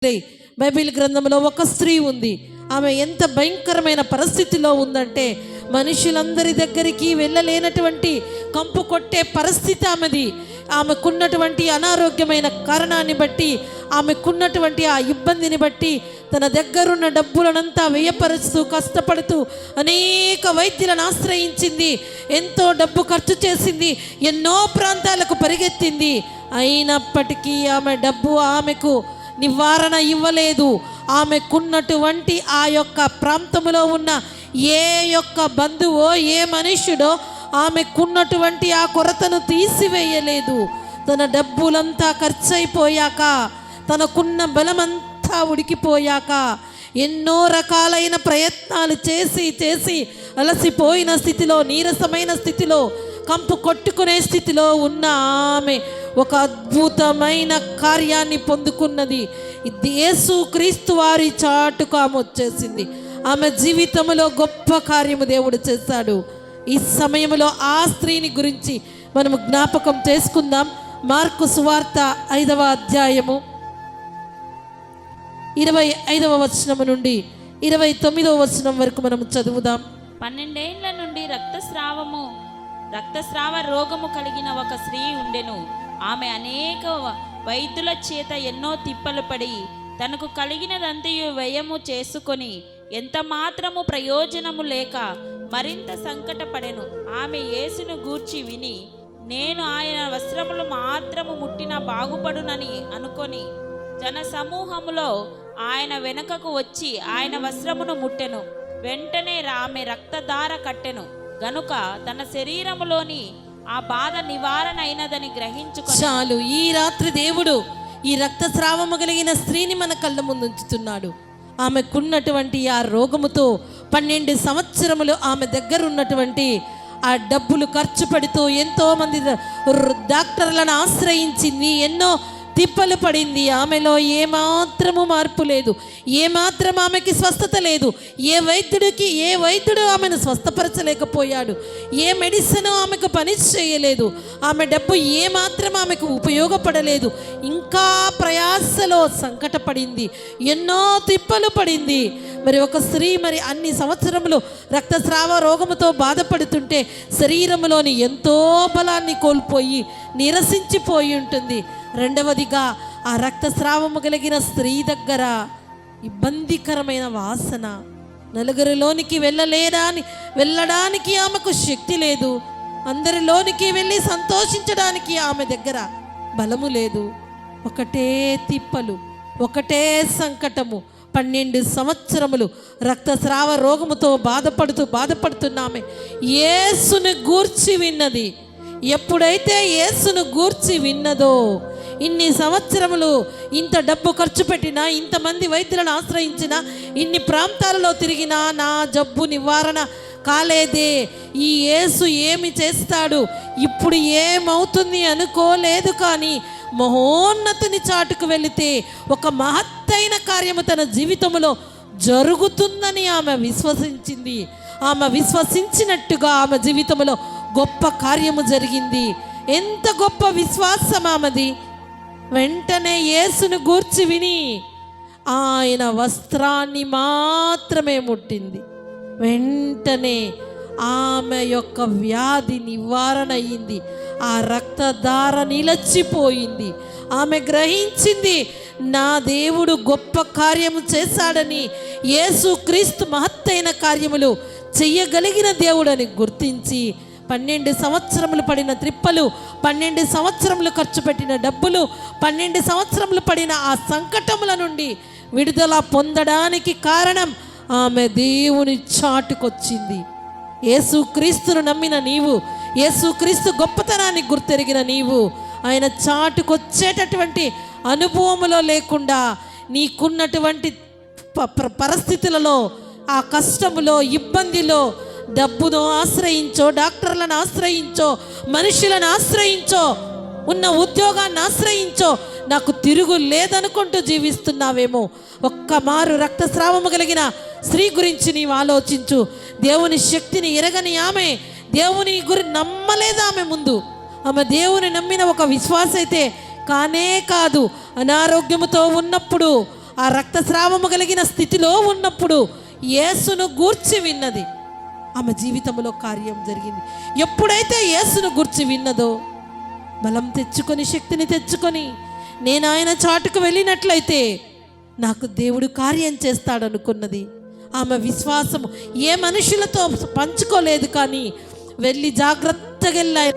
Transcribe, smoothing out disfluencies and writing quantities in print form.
Bible గ్రంథంలో ఒక స్త్రీ ఉంది. ఆమె ఎంత భయంకరమైన పరిస్థితిలో ఉందంటే మనుషులందరి దగ్గరికి వెళ్ళలేనటువంటి కంపు కొట్టే పరిస్థితి ఆమెది. ఆమెకున్నటువంటి అనారోగ్యమైన కారణాన్ని బట్టి, ఆమెకున్నటువంటి ఆ ఇబ్బందిని బట్టి తన దగ్గరున్న డబ్బులనంతా వ్యయపరుస్తూ కష్టపడుతూ అనేక వైద్యులను ఆశ్రయించింది. ఎంతో డబ్బు ఖర్చు చేసింది, ఎన్నో ప్రాంతాలకు పరిగెత్తింది. అయినప్పటికీ ఆమె డబ్బు ఆమెకు నివారణ ఇవ్వలేదు. ఆమెకున్నటువంటి ఆ యొక్క ప్రాంతంలో ఉన్న ఏ యొక్క బంధువో ఏ మనుష్యుడో ఆమెకున్నటువంటి ఆ కొరతను తీసివేయలేదు. తన డబ్బులంతా ఖర్చు అయిపోయాక, తనకున్న బలమంతా ఉడికిపోయాక, ఎన్నో రకాలైన ప్రయత్నాలు చేసి చేసి అలసిపోయిన స్థితిలో, నీరసమైన స్థితిలో, కంపు కొట్టుకునే స్థితిలో ఉన్న ఆమె ఒక అద్భుతమైన కార్యాన్ని పొందుకున్నది. యేసు క్రీస్తు వారి చాటుకు ఆమె వచ్చేసింది. ఆమె జీవితంలో గొప్ప కార్యము దేవుడు చేశాడు. ఈ సమయంలో ఆ స్త్రీని గురించి మనము జ్ఞాపకం చేసుకుందాం. మార్కు సువార్త 5వ అధ్యాయము 25వ వచనం నుండి 29వ వచనం వరకు మనం చదువుదాం. 12 ఏళ్ల నుండి రక్తస్రావ రోగము కలిగిన ఒక స్త్రీ ఉండెను. ఆమె అనేక వైద్యుల చేత ఎన్నో తిప్పలు పడి తనకు కలిగినదంతయు వ్యయము చేసుకొని ఎంత మాత్రము ప్రయోజనము లేక మరింత సంకటపడెను. ఆమె యేసును గూర్చి విని, నేను ఆయన వస్త్రములు మాత్రము ముట్టిన బాగుపడునని అనుకొని జన సమూహములో ఆయన వెనుకకు వచ్చి ఆయన వస్త్రమును ముట్టెను. వెంటనే ఆమె రక్తధార కట్టెను గనుక తన శరీరములోని ఆ బాధ నివారణ అయినదని గ్రహించుకొని చాలు. ఈ రాత్రి దేవుడు ఈ రక్తస్రావము కలిగిన స్త్రీని మన కళ్ళ ముందు ఉంచుతున్నాడు. ఆమెకున్నటువంటి ఆ రోగముతో 12 సంవత్సరములు ఆమె దగ్గర ఉన్నటువంటి ఆ డబ్బులు ఖర్చు పెడుతూ ఎంతో మంది డాక్టర్లను ఆశ్రయించింది, ఎన్నో తిప్పలు పడింది. ఆమెలో ఏమాత్రము మార్పు లేదు, ఏమాత్రం ఆమెకి స్వస్థత లేదు. ఏ వైద్యుడు ఆమెను స్వస్థపరచలేకపోయాడు. ఏ మెడిసిన్ ఆమెకు పని చేయలేదు. ఆమె డబ్బు ఏమాత్రం ఆమెకు ఉపయోగపడలేదు. ఇంకా ప్రయాసలో సంకటపడింది, ఎన్నో తిప్పలు పడింది. మరి ఒక స్త్రీ అన్ని సంవత్సరములు రక్తస్రావ రోగముతో బాధపడుతుంటే శరీరంలోని ఎంతో బలాన్ని కోల్పోయి నీరసించిపోయి ఉంటుంది. రెండవదిగా ఆ రక్తస్రావము కలిగిన స్త్రీ దగ్గర ఇబ్బందికరమైన వాసన, నలుగురిలోనికి వెళ్ళడానికి ఆమెకు శక్తి లేదు. అందరిలోనికి వెళ్ళి సంతోషించడానికి ఆమె దగ్గర బలము లేదు. ఒకటే తిప్పలు, ఒకటే సంకటము. 12 సంవత్సరములు రక్తస్రావ రోగముతో బాధపడుతున్నామే. యేసును గూర్చి విన్నది. ఎప్పుడైతే యేసును గూర్చి విన్నదో, ఇన్ని సంవత్సరములు ఇంత డబ్బు ఖర్చు పెట్టినా, ఇంతమంది వైద్యులను ఆశ్రయించినా, ఇన్ని ప్రాంతాలలో తిరిగినా నా జబ్బు నివారణ కాలేదే, ఈ యేసు ఏమి చేస్తాడు, ఇప్పుడు ఏమవుతుంది అనుకోలేదు. కానీ మహోన్నతుని చాటుకు వెళితే ఒక మహత్తైన కార్యము తన జీవితంలో జరుగుతుందని ఆమె విశ్వసించింది. ఆమె విశ్వసించినట్టుగా ఆమె జీవితంలో గొప్ప కార్యము జరిగింది. ఎంత గొప్ప విశ్వాసం ఆమెది! వెంటనే యేసును గూర్చి విని ఆయన వస్త్రాన్ని మాత్రమే ముట్టింది. వెంటనే ఆమె యొక్క వ్యాధి నివారణ అయింది. ఆ రక్తధార నిలచిపోయింది. ఆమె గ్రహించింది, నా దేవుడు గొప్ప కార్యము చేశాడని, యేసు క్రీస్తు మహత్తైన కార్యములు చెయ్యగలిగిన దేవుడని గుర్తించి 12 సంవత్సరములు పడిన త్రిప్పలు, 12 సంవత్సరములు ఖర్చు పెట్టిన డబ్బులు, 12 సంవత్సరములు పడిన ఆ సంకటముల నుండి విడుదల పొందడానికి కారణం ఆమె దేవుని చాటుకొచ్చింది. యేసుక్రీస్తును నమ్మిన నీవు, యేసుక్రీస్తు గొప్పతనాన్ని గుర్తెరిగిన నీవు, ఆయన చాటుకొచ్చేటటువంటి అనుభవములో లేకుండా నీకున్నటువంటి పరిస్థితులలో, ఆ కష్టములో, ఇబ్బందిలో డబ్బును ఆశ్రయించో, డాక్టర్లను ఆశ్రయించో, మనుషులను ఆశ్రయించో, ఉన్న ఉద్యోగాన్ని ఆశ్రయించో, నాకు తిరుగు లేదనుకుంటూ జీవిస్తున్నావేమో. ఒక్క మారు రక్తస్రావము కలిగిన స్త్రీ గురించి నీవు ఆలోచించు. దేవుని శక్తిని ఎరగని ఆమె దేవుని నమ్మలేదు. ఆమె దేవుని నమ్మిన ఒక విశ్వాస అయితే కానే కాదు. అనారోగ్యముతో ఉన్నప్పుడు ఆ రక్తస్రావము కలిగిన స్థితిలో ఉన్నప్పుడు యేసును గూర్చి విన్నది. ఆమె జీవితంలో కార్యం జరిగింది. ఎప్పుడైతే యేసును గూర్చి విన్నదో బలం తెచ్చుకొని, శక్తిని తెచ్చుకొని, నేను ఆయన చాటుకు వెళ్ళినట్లయితే నాకు దేవుడు కార్యం చేస్తాడనుకున్నది. ఆమె విశ్వాసము ఏ మనుషులతో పంచుకోలేదు, కానీ వెళ్ళి జాగ్రత్తగా వెళ్ళాయి.